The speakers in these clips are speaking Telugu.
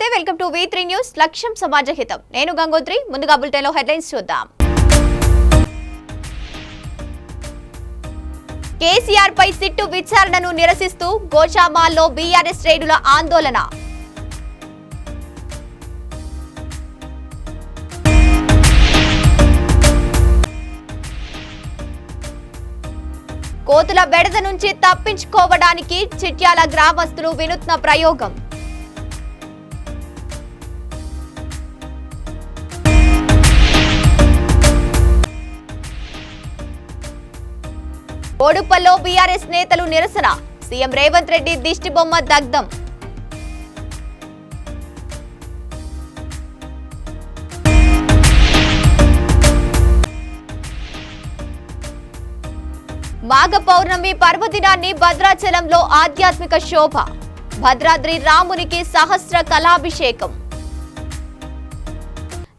నమస్తే వెల్కమ్ టు V3 న్యూస్ లక్ష్యం సమాజ హితం నేను గంగోత్రి ముందుగా బులెటిన్ లో హెడ్లైన్స్ చూద్దాం కేసీఆర్ పై సిట్టు విచారణను నిరసిస్తూ గోషామాల్లో బీఆర్ఎస్ శ్రేణుల ఆందోళన కోతుల బెడద నుంచి తప్పించుకోవడానికి చిట్యాల గ్రామస్తులు వినూత్న ప్రయోగం ఓడుపల్లో బీఆర్ఎస్ నేతలు నిరసన సీఎం రేవంత్ రెడ్డి దిష్టిబొమ్మ దగ్ధం మాఘ పౌర్ణమి పర్వదినాన్ని భద్రాచలంలో ఆధ్యాత్మిక శోభ భద్రాద్రి రామునికి సహస్ర కళాభిషేకం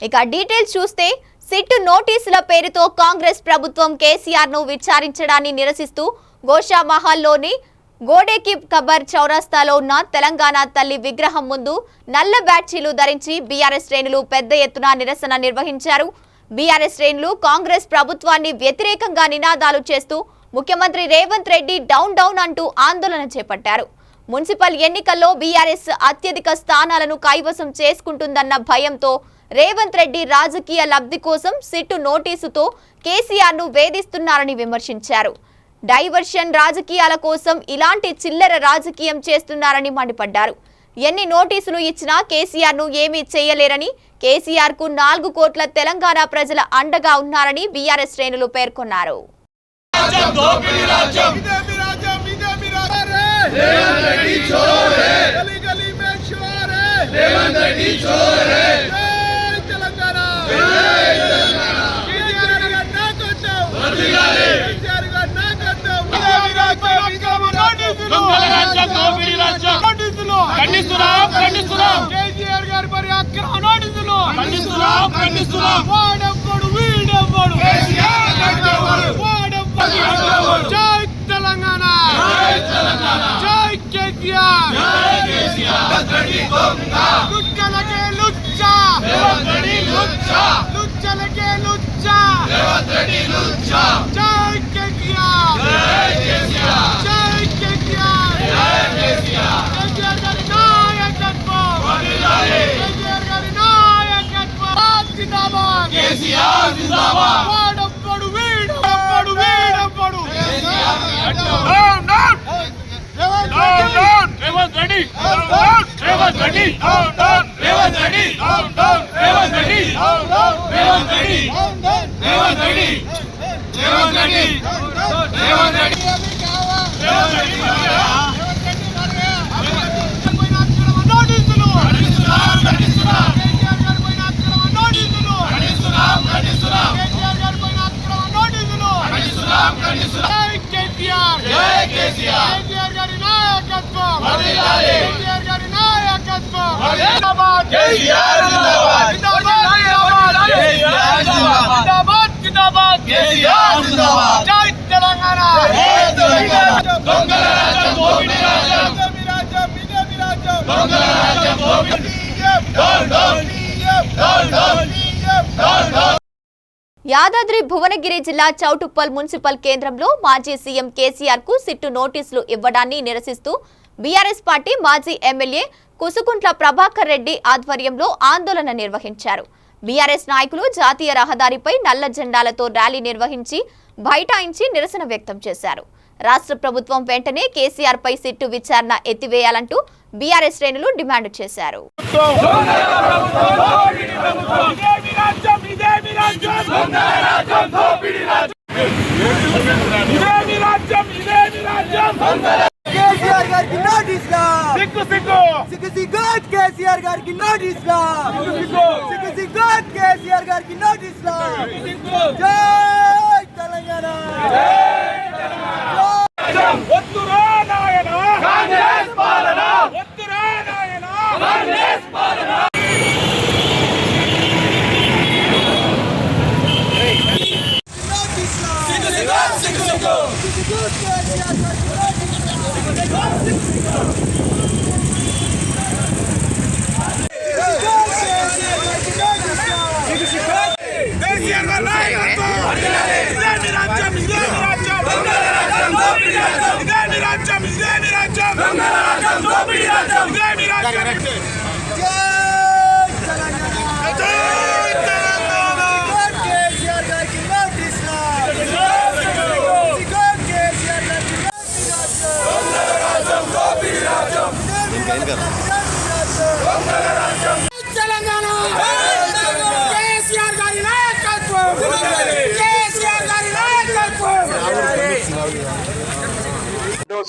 ఇక డీటెయిల్స్ చూస్తే సిట్టు నోటీసుల పేరుతో కాంగ్రెస్ ప్రభుత్వం కేసీఆర్ ను విచారించడాన్ని నిరసిస్తూ గోషామహల్లోని గోడేకి కబర్ చౌరస్తాలో ఉన్న తెలంగాణ తల్లి విగ్రహం ముందు నల్ల బ్యాడ్జీలు ధరించి బీఆర్ఎస్ శ్రేణులు పెద్ద ఎత్తున నిరసన నిర్వహించారు. బీఆర్ఎస్ శ్రేణులు కాంగ్రెస్ ప్రభుత్వాన్ని వ్యతిరేకంగా నినాదాలు చేస్తూ ముఖ్యమంత్రి రేవంత్ రెడ్డి డౌన్ డౌన్ అంటూ ఆందోళన చేపట్టారు. మున్సిపల్ ఎన్నికల్లో బీఆర్ఎస్ అత్యధిక స్థానాలను కైవసం చేసుకుంటుందన్న భయంతో రేవంత్ రెడ్డి రాజకీయ లబ్ధి కోసం సిట్టు నోటీసుతో కేసీఆర్ ను వేధిస్తున్నారని విమర్శించారు. డైవర్షన్ రాజకీయాల కోసం ఇలాంటి చిల్లర రాజకీయం చేస్తున్నారని మండిపడ్డారు. ఎన్ని నోటీసులు ఇచ్చినా కేసీఆర్ ను ఏమీ చేయలేరని, కేసీఆర్ కు 4 కోట్ల తెలంగాణ ప్రజల అండగా ఉన్నారని బీఆర్ఎస్ శ్రేణులు పేర్కొన్నారు. జై తెలంగాణ జై కేసీఆర్ లుచ్చలకే లుచ్చా లుచ్చలకే లుచ్చా జై కేసీఆర్ జై కేసీఆర్ కేసీఆర్ గారి నాయకత్వం కేసీఆర్ గారి నాయకత్వం జిందాబాద్ కేసీఆర్ జిందాబాద్ వాడప్పుడు వీడప్పుడు వీడప్పుడు Revanth Reddy, Revanth Reddy, Revanth Reddy, Revanth Reddy, Revanth Reddy, Revanth Reddy, Revanth Reddy, Revanth Reddy, KCR గారి నాయకత్వం కేసీఆర్ గారి నాయకత్వం జిందాబాద్ కేసీఆర్ జిందాబాద్ జిందాబాద్ జిందాబాద్ కేసీఆర్ జిందాబాద్ జై తెలంగాణ దొంగల రాజ్యం దోపిడీ రాజ్యం బీజేపీ రాజ్యం దొంగల రాజ్యం దోపిడీ down down down down down down. Yadadri Bhuvanagiri జిల్లా చౌటుప్పల్ మున్సిపల్ కేంద్రంలో మాజీ సీఎం కేసీఆర్ కు సిట్టు నోటీసులు ఇవ్వడాన్ని నిరసిస్తూ బీఆర్ఎస్ పార్టీ మాజీ ఎమ్మెల్యే కుసుకుంట్ల ప్రభాకర్ రెడ్డి ఆధ్వర్యంలో ఆందోళన నిర్వహించారు. బీఆర్ఎస్ నాయకులు జాతీయ రహదారిపై నల్ల జెండాలతో ర్యాలీ నిర్వహించి బైఠాయించి నిరసన వ్యక్తం చేశారు. రాష్ట్ర ప్రభుత్వం వెంటనే కేసీఆర్ పై సిట్టు విచారణ ఎత్తివేయాలంటూ బీఆర్ఎస్ శ్రేణులు డిమాండ్ చేశారు. కేసీఆర్ గారికి నోటీసులా కేసీఆర్ గారికి నోటీసులా కేసీఆర్ గారికి నోటీసులా జై తెలంగాణ వద్దురా నాయనా కాంగ్రెస్ పాలన వద్దురా నాయనా కాంగ్రెస్ పాలన కేసీఆర్ గారికి నోటీసులు కేసీఆర్ గారికి తెలంగాణ కేసీఆర్ గారి నాయకత్వం కేసీఆర్ గారి నాయకత్వం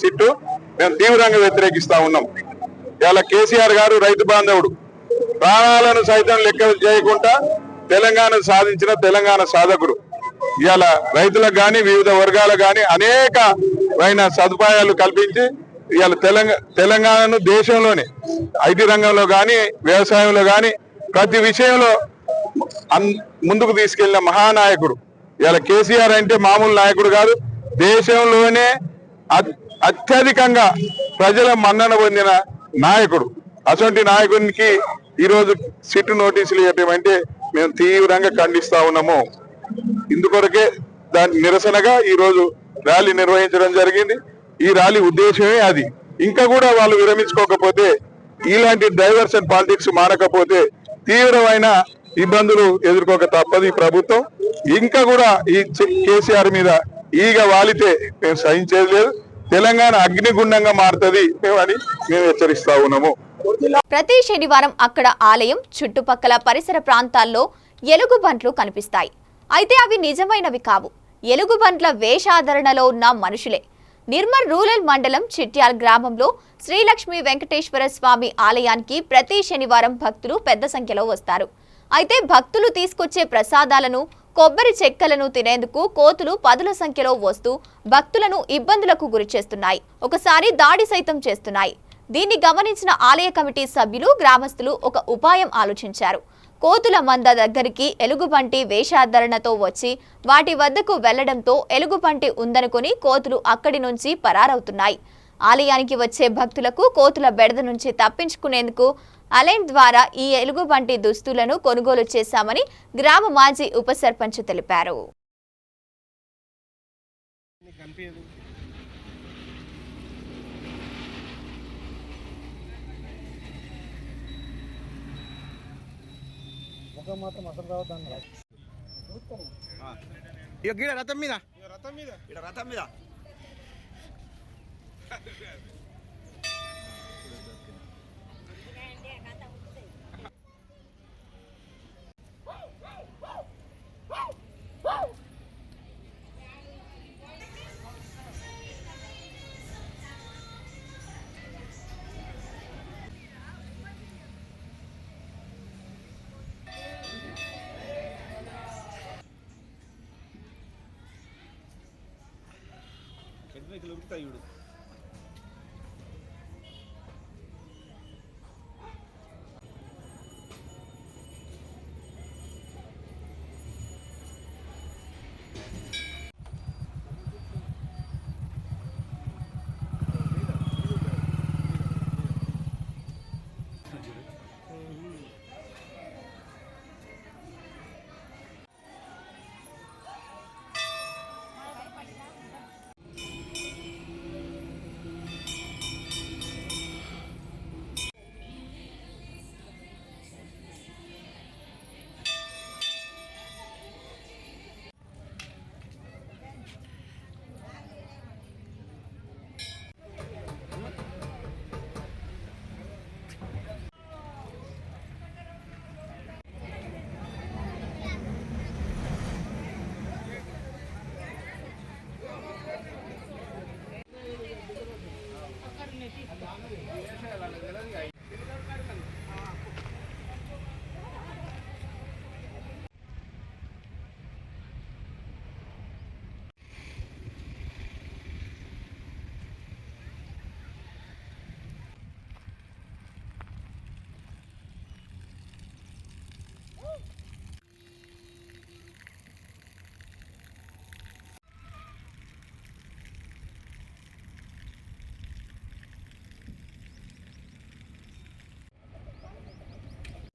సిట్టు మేము తీవ్రంగా వ్యతిరేకిస్తా ఉన్నాం. ఇలా కేసీఆర్ గారు రైతు బాంధవుడు, ప్రాణాలను సైతం లెక్క చేయకుండా తెలంగాణ సాధించిన తెలంగాణ సాధకుడు. ఇవాళ రైతులకు కానీ వివిధ వర్గాలకు కానీ అనేకమైన సదుపాయాలు కల్పించి ఇవాళ తెలంగాణను దేశంలోనే ఐటీ రంగంలో కానీ వ్యవసాయంలో కానీ ప్రతి విషయంలో ముందుకు తీసుకెళ్లిన మహానాయకుడు. ఇవాళ కేసీఆర్ అంటే మామూలు నాయకుడు కాదు, దేశంలోనే అత్యధికంగా ప్రజల మన్నన పొందిన నాయకుడు. అటువంటి నాయకునికి ఈరోజు సిట్టు నోటీసులు ఇవ్వటం అంటే మేము తీవ్రంగా ఖండిస్తా ఉన్నాము. ఇందుకొరకే దాని నిరసనగా ఈరోజు ర్యాలీ నిర్వహించడం జరిగింది. ఈ ర్యాలీ ఉద్దేశమే అది. ఇంకా కూడా వాళ్ళు విరమించుకోకపోతే, ఇలాంటి డైవర్షన్ పాలిటిక్స్ మానకపోతే తీవ్రమైన ఇబ్బందులు ఎదుర్కోక తప్పదు ఈ ప్రభుత్వం. ఇంకా కూడా ఈ కేసీఆర్ మీద ఈగ వాలితే మేము సహించేది లేదు. తెలంగాణ అగ్నిగుండంగా మారుతుంది అని మేము హెచ్చరిస్తా ఉన్నాము. ప్రతి శనివారం అక్కడ ఆలయం చుట్టుపక్కల పరిసర ప్రాంతాల్లో ఎలుగుబంట్లు కనిపిస్తాయి. అయితే అవి నిజమైనవి కావు. ఎలుగుబంట్ల వేషాధరణలో ఉన్న మనుషులే. నిర్మల్ రూరల్ మండలం చిట్యాల్ గ్రామంలో శ్రీలక్ష్మీ వెంకటేశ్వర స్వామి ఆలయానికి ప్రతి శనివారం భక్తులు పెద్ద సంఖ్యలో వస్తారు. అయితే భక్తులు తీసుకొచ్చే ప్రసాదాలను, కొబ్బరి చెక్కలను తినేందుకు కోతులు పదుల సంఖ్యలో వస్తూ భక్తులను ఇబ్బందులకు గురిచేస్తున్నాయి. ఒకసారి దాడి సైతం చేస్తున్నాయి. దీన్ని గమనించిన ఆలయ కమిటీ సభ్యులు, గ్రామస్తులు ఒక ఉపాయం ఆలోచించారు. కోతుల మంద దగ్గరికి ఎలుగుబంటి వేషాధరణతో వచ్చి వాటి వద్దకు వెళ్లడంతో ఎలుగుబంటి ఉందనుకుని కోతులు అక్కడి నుంచి పరారవుతున్నాయి. ఆలయానికి వచ్చే భక్తులకు కోతుల బెడద నుంచి తప్పించుకునేందుకు అలైన్ ద్వారా ఈ ఎలుగుబంటి దుస్తులను కొనుగోలు చేశామని గ్రామ మాజీ ఉప సర్పంచ్ తెలిపారు. రథం మీద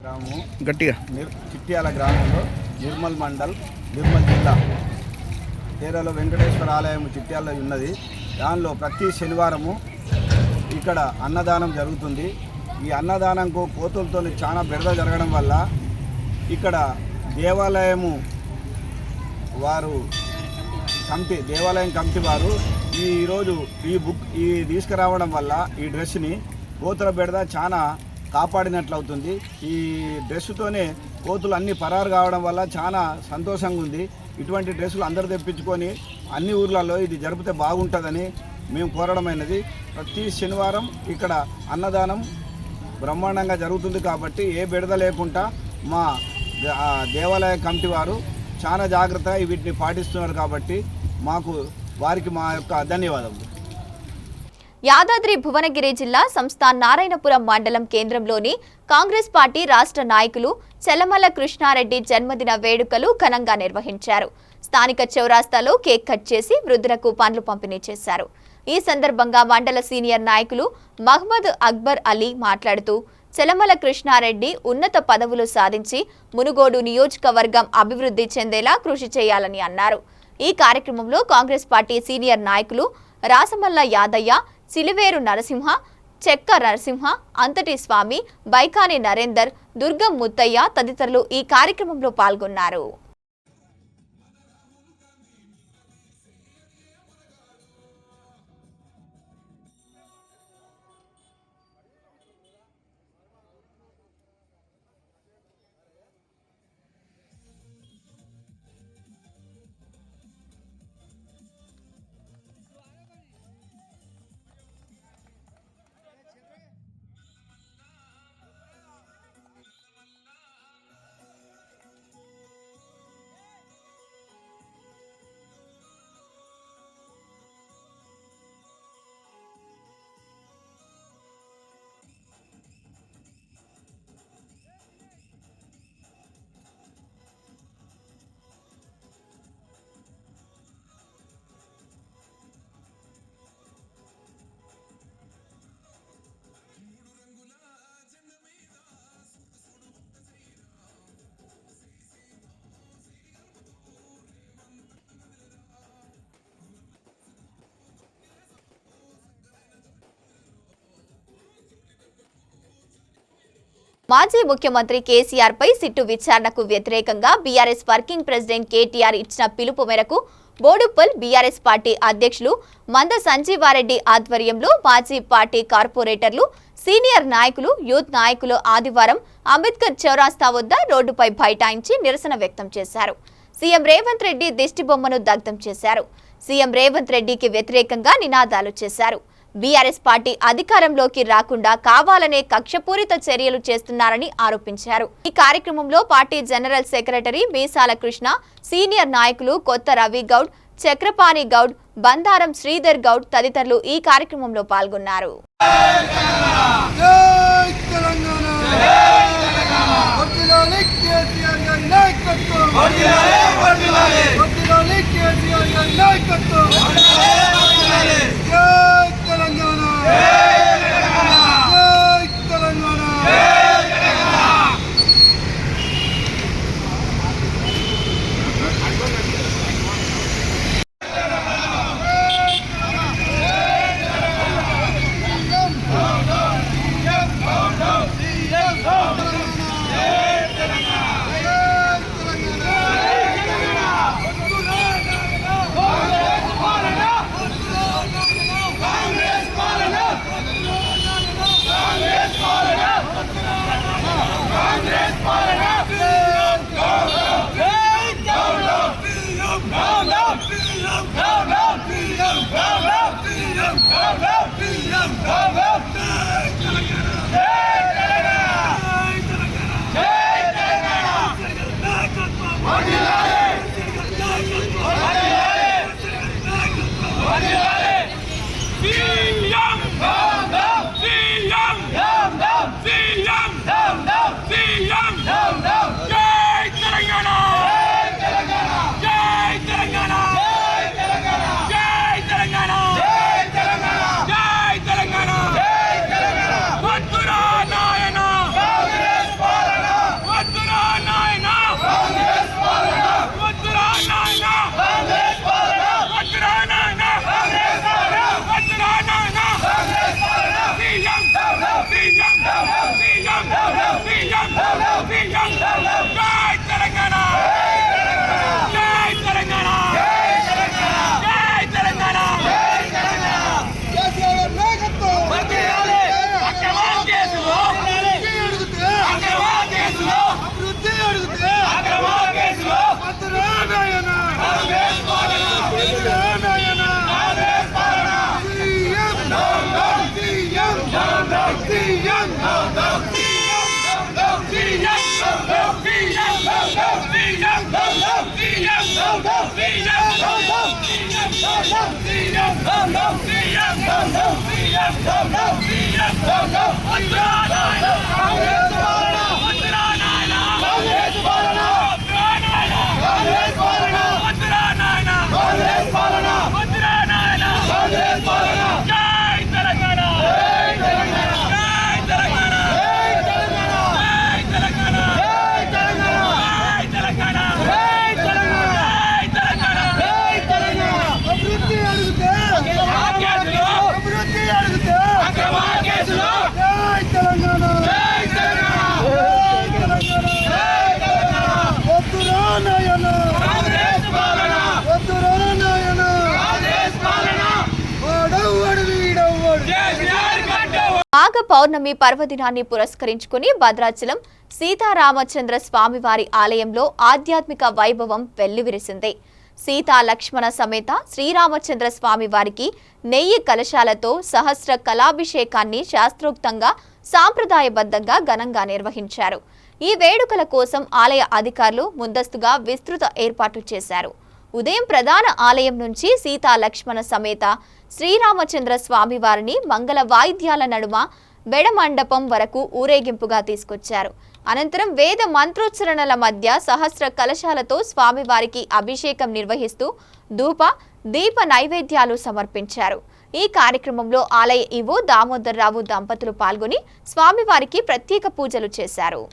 గ్రామం గట్టిగా చిట్యాల గ్రామంలో నిర్మల్ మండల్, నిర్మల్ జిల్లా తేరాలో వెంకటేశ్వర ఆలయం చిట్యాలలో ఉన్నది. దానిలో ప్రతి శనివారము ఇక్కడ అన్నదానం జరుగుతుంది. ఈ అన్నదానంకు కోతులతో చాలా బెడద జరగడం వల్ల ఇక్కడ దేవాలయం కమిటీ వారు ఈరోజు ఈ తీసుకురావడం వల్ల ఈ డ్రెస్ని కోతుల బెడద చాలా కాపాడినట్లు అవుతుంది. ఈ డ్రెస్సుతోనే కోతులు అన్ని పరారు కావడం వల్ల చాలా సంతోషంగా ఉంది. ఇటువంటి డ్రెస్సులు అందరూ తెప్పించుకొని అన్ని ఊర్లలో ఇది జరిపితే బాగుంటుందని మేము కోరడమైనది. ప్రతి శనివారం ఇక్కడ అన్నదానం బ్రహ్మాండంగా జరుగుతుంది కాబట్టి ఏ బెడద లేకుండా మా దేవాలయ కమిటీ వారు చాలా జాగ్రత్తగా వీటిని పాటిస్తున్నారు కాబట్టి వారికి మా యొక్క ధన్యవాదాలు. యాదాద్రి భువనగిరి జిల్లా సంస్థాన్ నారాయణపురం మండలం కేంద్రంలోని కాంగ్రెస్ పార్టీ రాష్ట్ర నాయకులు చెల్లమల్ల కృష్ణారెడ్డి జన్మదిన వేడుకలు ఘనంగా నిర్వహించారు. స్థానిక చౌరాస్తాలో కేక్ కట్ చేసి వృద్ధులకు పండ్లు పంపిణీ చేశారు. ఈ సందర్భంగా మండల సీనియర్ నాయకులు మహ్మద్ అక్బర్ అలీ మాట్లాడుతూ చెల్లమల్ల కృష్ణారెడ్డి ఉన్నత పదవులు సాధించి మునుగోడు నియోజకవర్గం అభివృద్ధి చెందేలా కృషి చేయాలని అన్నారు. ఈ కార్యక్రమంలో కాంగ్రెస్ పార్టీ సీనియర్ నాయకులు రాసమల్ల యాదయ్య, సిలివేరు నరసింహ, చెక్క నరసింహ, అంతటి స్వామి, బైకాని నరేందర్, దుర్గం ముత్తయ్య తదితరులు ఈ కార్యక్రమంలో పాల్గొన్నారు. మాజీ ముఖ్యమంత్రి కేసీఆర్ పై సిట్టు విచారణకు వ్యతిరేకంగా బీఆర్ఎస్ వర్కింగ్ ప్రెసిడెంట్ కేటీఆర్ ఇచ్చిన పిలుపు మేరకు బోడుప్పల్ బీఆర్ఎస్ పార్టీ అధ్యక్షులు మంద సంజీవారెడ్డి ఆధ్వర్యంలో మాజీ పార్టీ కార్పొరేటర్లు, సీనియర్ నాయకులు, యూత్ నాయకులు ఆదివారం అంబేద్కర్ చౌరాస్తా వద్ద రోడ్డుపై బైఠాయించి నిరసన వ్యక్తం చేశారు. సీఎం రేవంత్ రెడ్డి దిష్టిబొమ్మను దగ్ధం చేశారు. సీఎం రేవంత్ రెడ్డికి వ్యతిరేకంగా నినాదాలు చేశారు. బీఆర్ఎస్ పార్టీ అధికారంలోకి రాకుండా కావాలనే కక్షపూరిత చర్యలు చేస్తున్నారని ఆరోపించారు. ఈ కార్యక్రమంలో పార్టీ జనరల్ సెక్రటరీ మీసాల కృష్ణ, సీనియర్ నాయకులు కొత్త రవి గౌడ్, చక్రపాణి గౌడ్, బందారం శ్రీధర్ గౌడ్ తదితరులు ఈ కార్యక్రమంలో పాల్గొన్నారు. మాఘ పౌర్ణమి పర్వదినాన్ని పురస్కరించుకుని భద్రాచలం సీతారామచంద్ర స్వామివారి ఆలయంలో ఆధ్యాత్మిక వైభవం వెల్లివిరిసింది. సీతా లక్ష్మణ సమేత శ్రీరామచంద్ర స్వామి వారికి నెయ్యి కలశాలతో సహస్ర కళాభిషేకాన్ని శాస్త్రోక్తంగా సాంప్రదాయబద్ధంగా ఘనంగా నిర్వహించారు. ఈ వేడుకల కోసం ఆలయ అధికారులు ముందస్తుగా విస్తృత ఏర్పాట్లు చేశారు. ఉదయం ప్రధాన ఆలయం నుంచి సీతా లక్ష్మణ సమేత శ్రీరామచంద్ర స్వామి వారిని మంగళ వాయిద్యాల నడుమ బెడమండపం వరకు ఊరేగింపుగా తీసుకొచ్చారు. అనంతరం వేద మంత్రోచ్చరణల మధ్య సహస్ర కలశాలతో స్వామివారికి అభిషేకం నిర్వహిస్తూ ధూప దీప నైవేద్యాలు సమర్పించారు. ఈ కార్యక్రమంలో ఆలయ ఈవో దామోదర్రావు దంపతులు పాల్గొని స్వామివారికి ప్రత్యేక పూజలు చేశారు.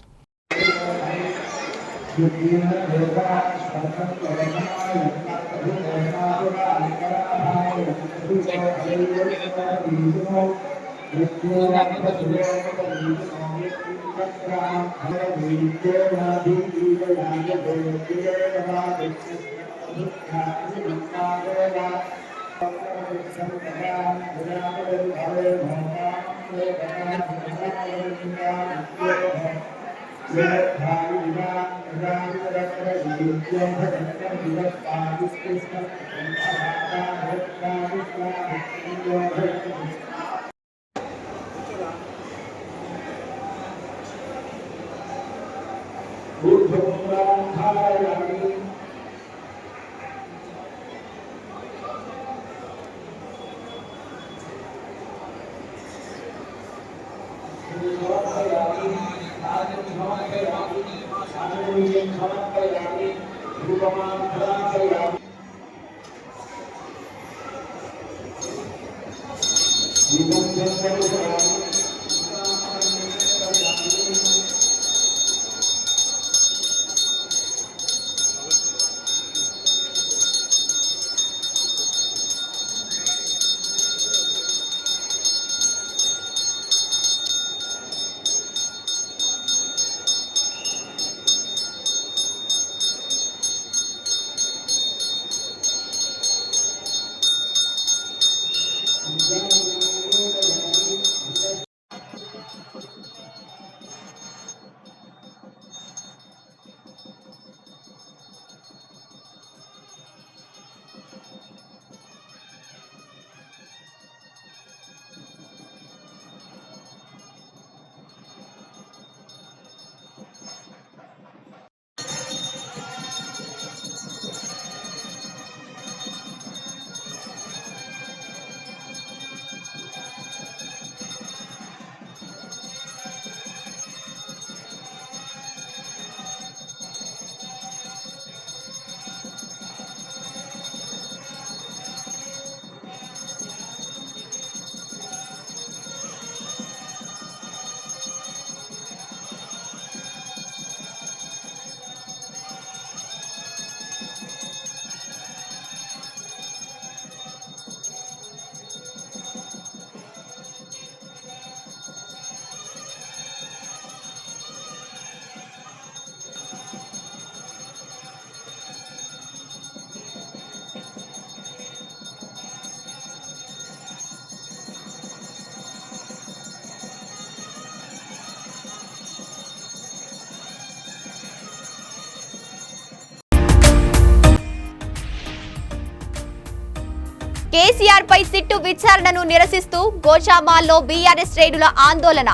కేసీఆర్ పై సిట్టు విచారణను నిరసిస్తూ గోషామాల్లో బీఆర్ఎస్ శ్రేణుల ఆందోళన.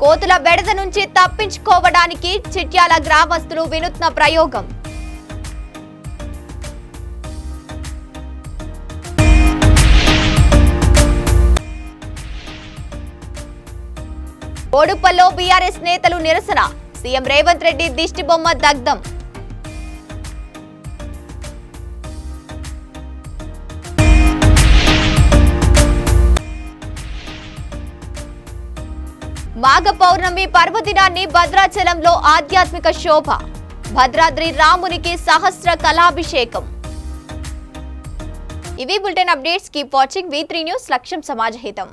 కోతుల బెడద నుంచి తప్పించుకోవడానికి చిట్యాల గ్రామస్తులు వినూత్న ప్రయోగం. బోడుపల్లో బీఆర్ఎస్ నేతలు నిరసన, సీఎం రేవంత్ రెడ్డి దిష్టిబొమ్మ దగ్ధం. మాఘ పౌర్ణమి పర్వదినాన్ని భద్రాచలంలో ఆధ్యాత్మిక శోభ, భద్రాద్రి రామునికి సహస్ర కళాభిషేకం. ఇవి bulletin updates. Keep watching V3 news. లక్ష్యం సమాజహితం.